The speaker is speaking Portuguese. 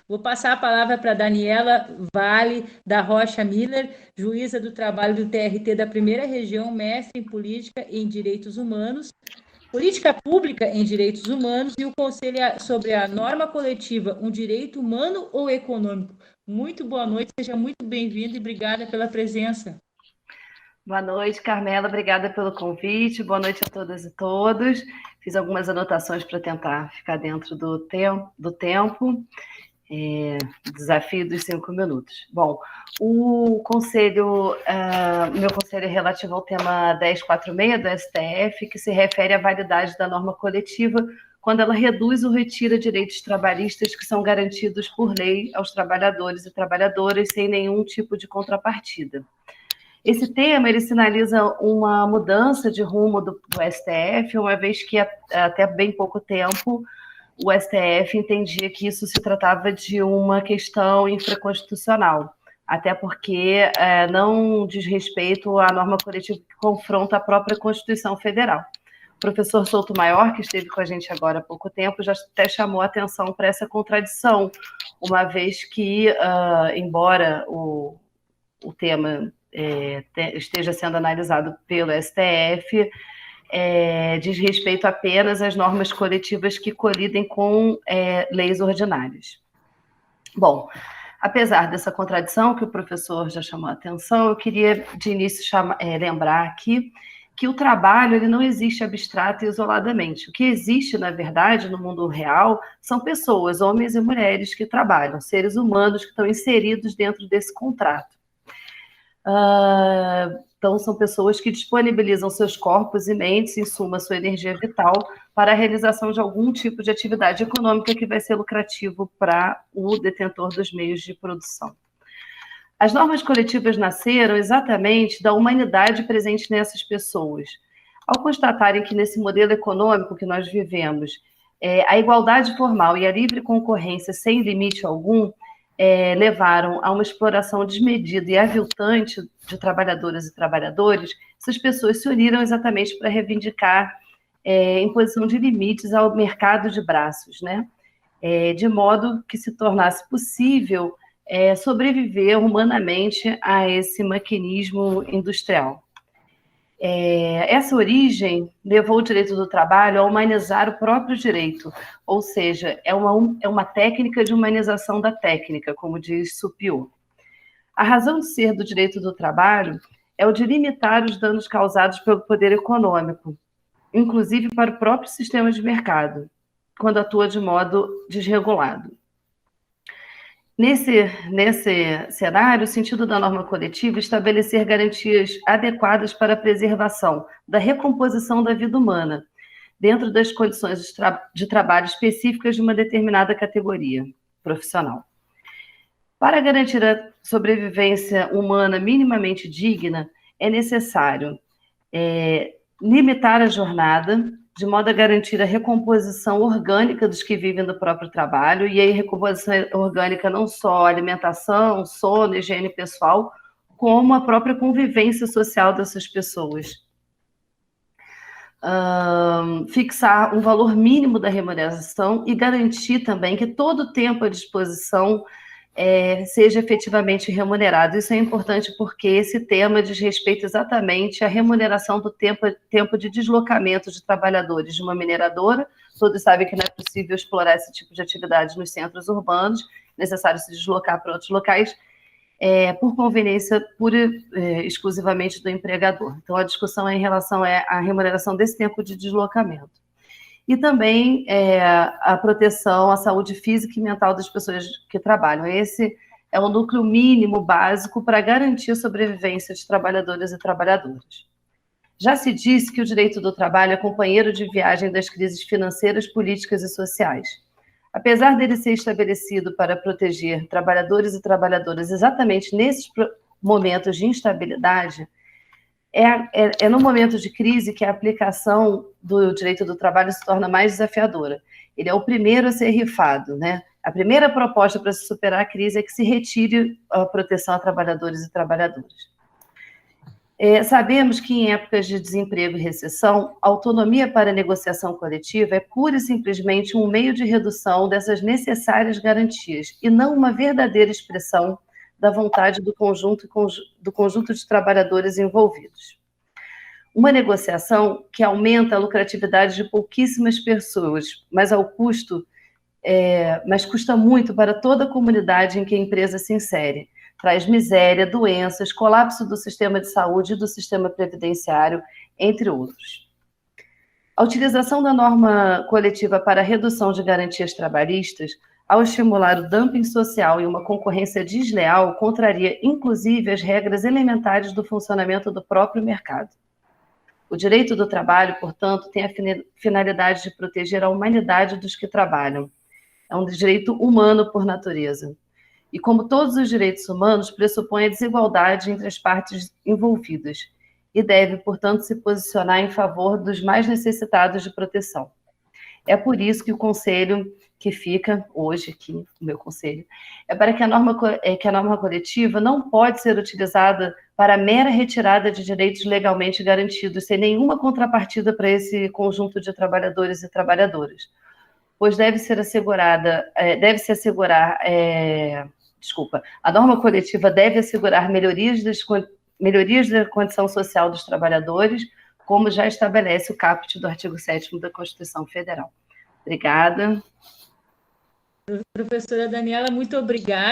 Vou passar a palavra para a Daniela Vale da Rocha Miller, juíza do trabalho do TRT da Primeira Região, mestre em Política e em Direitos Humanos, Política Pública em Direitos Humanos e o conselho sobre a norma coletiva, um direito humano ou econômico. Muito boa noite, seja muito bem-vindo e obrigada pela presença. Boa noite, Carmela, obrigada pelo convite, boa noite a todas e todos. Fiz algumas anotações para tentar ficar dentro do tempo. Desafio dos 5 minutos. Bom, o conselho, meu conselho é relativo ao tema 1046 do STF, que se refere à validade da norma coletiva quando ela reduz ou retira direitos trabalhistas que são garantidos por lei aos trabalhadores e trabalhadoras sem nenhum tipo de contrapartida. Esse tema ele sinaliza uma mudança de rumo do STF, uma vez que até bem pouco tempo o STF entendia que isso se tratava de uma questão infraconstitucional, até porque não diz respeito à norma coletiva que confronta a própria Constituição Federal. O professor Souto-Maior, que esteve com a gente agora há pouco tempo, já até chamou a atenção para essa contradição, uma vez que, embora o tema esteja sendo analisado pelo STF, diz respeito apenas às normas coletivas que colidem com leis ordinárias. Bom, apesar dessa contradição que o professor já chamou a atenção, eu queria de início lembrar aqui que o trabalho ele não existe abstrato e isoladamente. O que existe, na verdade, no mundo real, são pessoas, homens e mulheres, que trabalham, seres humanos que estão inseridos dentro desse contrato. Então, são pessoas que disponibilizam seus corpos e mentes, em suma, sua energia vital, para a realização de algum tipo de atividade econômica que vai ser lucrativo para o detentor dos meios de produção. As normas coletivas nasceram exatamente da humanidade presente nessas pessoas. Ao constatarem que nesse modelo econômico que nós vivemos, a igualdade formal e a livre concorrência sem limite algum, levaram a uma exploração desmedida e aviltante de trabalhadoras e trabalhadores, essas pessoas se uniram exatamente para reivindicar imposição de limites ao mercado de braços, né? De modo que se tornasse possível sobreviver humanamente a esse maquinismo industrial. Essa origem levou o direito do trabalho a humanizar o próprio direito, ou seja, é uma técnica de humanização da técnica, como diz Supiot. A razão de ser do direito do trabalho é o de limitar os danos causados pelo poder econômico, inclusive para o próprio sistema de mercado, quando atua de modo desregulado. Nesse cenário, o sentido da norma coletiva é estabelecer garantias adequadas para a preservação da recomposição da vida humana, dentro das condições de trabalho específicas de uma determinada categoria profissional. Para garantir a sobrevivência humana minimamente digna, é necessário limitar a jornada, de modo a garantir a recomposição orgânica dos que vivem do próprio trabalho, e aí recomposição orgânica não só alimentação, sono, higiene pessoal, como a própria convivência social dessas pessoas. Fixar um valor mínimo da remuneração e garantir também que todo o tempo à disposição seja efetivamente remunerado. Isso é importante porque esse tema diz respeito exatamente à remuneração do tempo de deslocamento de trabalhadores de uma mineradora. Todos sabem que não é possível explorar esse tipo de atividade nos centros urbanos, é necessário se deslocar para outros locais, por conveniência exclusivamente do empregador. Então, a discussão é em relação à remuneração desse tempo de deslocamento. E também a proteção à saúde física e mental das pessoas que trabalham. Esse é o núcleo mínimo básico para garantir a sobrevivência de trabalhadores e trabalhadoras. Já se disse que o direito do trabalho é companheiro de viagem das crises financeiras, políticas e sociais. Apesar dele ser estabelecido para proteger trabalhadores e trabalhadoras exatamente nesses momentos de instabilidade, é no momento de crise que a aplicação do direito do trabalho se torna mais desafiadora. Ele é o primeiro a ser rifado, né? A primeira proposta para se superar a crise é que se retire a proteção a trabalhadores e trabalhadoras. Sabemos que em épocas de desemprego e recessão, a autonomia para a negociação coletiva é pura e simplesmente um meio de redução dessas necessárias garantias e não uma verdadeira expressão da vontade do conjunto de trabalhadores envolvidos. Uma negociação que aumenta a lucratividade de pouquíssimas pessoas, mas custa muito para toda a comunidade em que a empresa se insere. Traz miséria, doenças, colapso do sistema de saúde e do sistema previdenciário, entre outros. A utilização da norma coletiva para a redução de garantias trabalhistas, ao estimular o dumping social e uma concorrência desleal, contraria inclusive as regras elementares do funcionamento do próprio mercado. O direito do trabalho, portanto, tem a finalidade de proteger a humanidade dos que trabalham. É um direito humano por natureza. E como todos os direitos humanos, pressupõe a desigualdade entre as partes envolvidas e deve, portanto, se posicionar em favor dos mais necessitados de proteção. É por isso que o conselho que fica hoje aqui, o meu conselho, é para que a norma coletiva não pode ser utilizada para a mera retirada de direitos legalmente garantidos, sem nenhuma contrapartida para esse conjunto de trabalhadores e trabalhadoras, pois a norma coletiva deve assegurar melhorias da condição social dos trabalhadores, como já estabelece o caput do artigo 7º da Constituição Federal. Obrigada. Professora Daniela, muito obrigada.